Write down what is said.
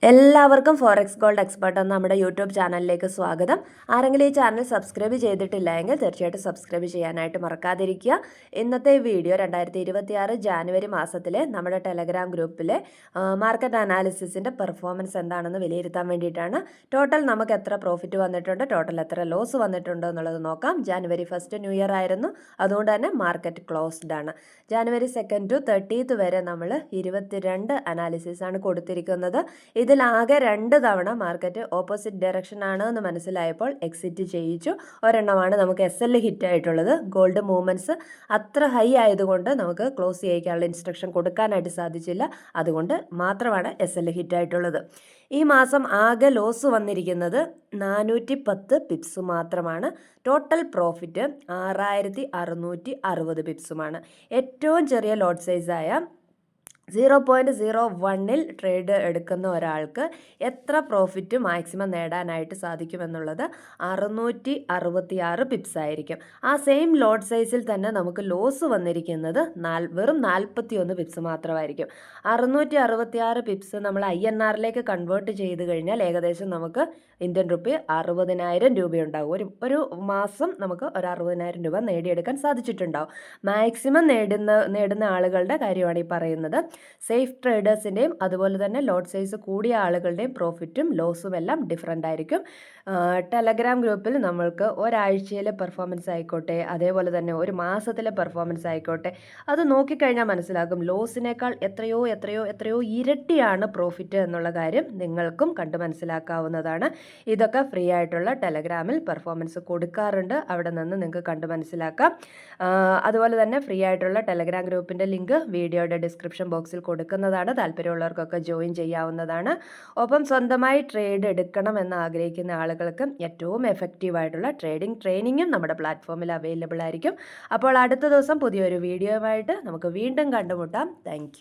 എല്ലാവർക്കും forex gold expert എന്ന നമ്മുടെ യൂട്യൂബ് ചാനലിലേക്ക് സ്വാഗതം. ആരെങ്കിലും ഈ ചാനൽ സബ്സ്ക്രൈബ് ചെയ്തിട്ടില്ല എങ്കിൽ തീർച്ചയായിട്ടും സബ്സ്ക്രൈബ് ചെയ്യാനായിട്ട് മറക്കാതിരിക്കുക. ഇന്നത്തെ വീഡിയോ 2026 ജാനുവരി മാസത്തിലെ നമ്മുടെ ടെലഗ്രാം ഗ്രൂപ്പിലെ മാർക്കറ്റ് അനാലിസിസിൻ്റെ പെർഫോമൻസ് എന്താണെന്ന് വിലയിരുത്താൻ വേണ്ടിയിട്ടാണ്. ടോട്ടൽ നമുക്ക് എത്ര പ്രോഫിറ്റ് വന്നിട്ടുണ്ട്, ടോട്ടൽ എത്ര ലോസ് വന്നിട്ടുണ്ട് എന്നുള്ളത് നോക്കാം. ജാനുവരി 1 ന്യൂ ഇയർ ആയിരുന്നു, അതുകൊണ്ട് തന്നെ മാർക്കറ്റ് ക്ലോസ്ഡ് ആണ്. ജാനുവരി 2 to 30 വരെ നമ്മൾ 22 അനാലിസിസ് ആണ് കൊടുത്തിരിക്കുന്നത്. ഇതിലാകെ 2 തവണ മാർക്കറ്റ് ഓപ്പോസിറ്റ് ഡയറക്ഷൻ ആണ് എന്ന് മനസ്സിലായപ്പോൾ എക്സിറ്റ് ചെയ്യിച്ചു. ഒരെണ്ണമാണ് നമുക്ക് SL ഹിറ്റ് ആയിട്ടുള്ളത്. ഗോൾഡ് മൂവ്മെൻറ്റ്സ് അത്ര ഹൈ ആയതുകൊണ്ട് നമുക്ക് ക്ലോസ് ചെയ്യിക്കാനുള്ള ഇൻസ്ട്രക്ഷൻ കൊടുക്കാനായിട്ട് സാധിച്ചില്ല, അതുകൊണ്ട് മാത്രമാണ് SL ഹിറ്റ് ആയിട്ടുള്ളത്. ഈ മാസം ആകെ ലോസ് വന്നിരിക്കുന്നത് 410 പിപ്സ് മാത്രമാണ്. Total profit 6660 പിപ്സുമാണ്. ഏറ്റവും ചെറിയ ലോട്ട് സൈസായ 0.01 ട്രേഡ് എടുക്കുന്ന ഒരാൾക്ക് എത്ര പ്രോഫിറ്റ് മാക്സിമം നേടാനായിട്ട് സാധിക്കുമെന്നുള്ളത് 666 പിപ്സ് ആയിരിക്കും. ആ സെയിം ലോട്ട് സൈസിൽ തന്നെ നമുക്ക് ലോസ് വന്നിരിക്കുന്നത് വെറും 41 പിപ്സ് മാത്രമായിരിക്കും. 666 പിപ്സ് നമ്മൾ INR കൺവേർട്ട് ചെയ്ത് കഴിഞ്ഞാൽ ഏകദേശം നമുക്ക് ഇന്ത്യൻ റുപ്പി 60,000 രൂപയുണ്ടാകും. ഒരു മാസം നമുക്ക് ഒരു 60,000 രൂപ നേടിയെടുക്കാൻ സാധിച്ചിട്ടുണ്ടാവും. മാക്സിമം നേടുന്ന ആളുകളുടെ കാര്യമാണ് ഈ പറയുന്നത്. സേഫ് ട്രേഡേഴ്സിൻ്റെയും അതുപോലെ തന്നെ ലോട്ട് സൈസ് കൂടിയ ആളുകളുടെയും പ്രോഫിറ്റും ലോസും എല്ലാം ഡിഫറൻ്റ് ആയിരിക്കും. ടെലഗ്രാം ഗ്രൂപ്പിൽ നമ്മൾക്ക് ഒരാഴ്ചയിലെ പെർഫോമൻസ് ആയിക്കോട്ടെ, അതേപോലെ തന്നെ ഒരു മാസത്തിലെ പെർഫോമൻസ് ആയിക്കോട്ടെ, അത് നോക്കിക്കഴിഞ്ഞാൽ മനസ്സിലാകും ലോസിനേക്കാൾ എത്രയോ ഇരട്ടിയാണ് പ്രോഫിറ്റ് എന്നുള്ള കാര്യം നിങ്ങൾക്കും കണ്ട് മനസ്സിലാക്കാവുന്നതാണ്. ഇതൊക്കെ ഫ്രീ ആയിട്ടുള്ള ടെലഗ്രാമിൽ പെർഫോമൻസ് കൊടുക്കാറുണ്ട്, അവിടെ നിന്ന് നിങ്ങൾക്ക് കണ്ട് മനസ്സിലാക്കാം. അതുപോലെ തന്നെ ഫ്രീ ആയിട്ടുള്ള ടെലഗ്രാം ഗ്രൂപ്പിൻ്റെ ലിങ്ക് വീഡിയോയുടെ ഡിസ്ക്രിപ്ഷൻ ബോക്സിൽ കൊടുക്കുന്നതാണ്. താല്പര്യമുള്ളവർക്കൊക്കെ ജോയിൻ ചെയ്യാവുന്നതാണ്. ഒപ്പം സ്വന്തമായി ട്രേഡ് എടുക്കണം എന്ന് ആഗ്രഹിക്കുന്ന ആളുകൾക്ക് ഏറ്റവും എഫക്റ്റീവായിട്ടുള്ള ട്രെയിനിങ്ങും നമ്മുടെ പ്ലാറ്റ്ഫോമിൽ അവൈലബിൾ ആയിരിക്കും. അപ്പോൾ അടുത്ത ദിവസം പുതിയൊരു വീഡിയോയുമായിട്ട് നമുക്ക് വീണ്ടും കണ്ടുമുട്ടാം. താങ്ക്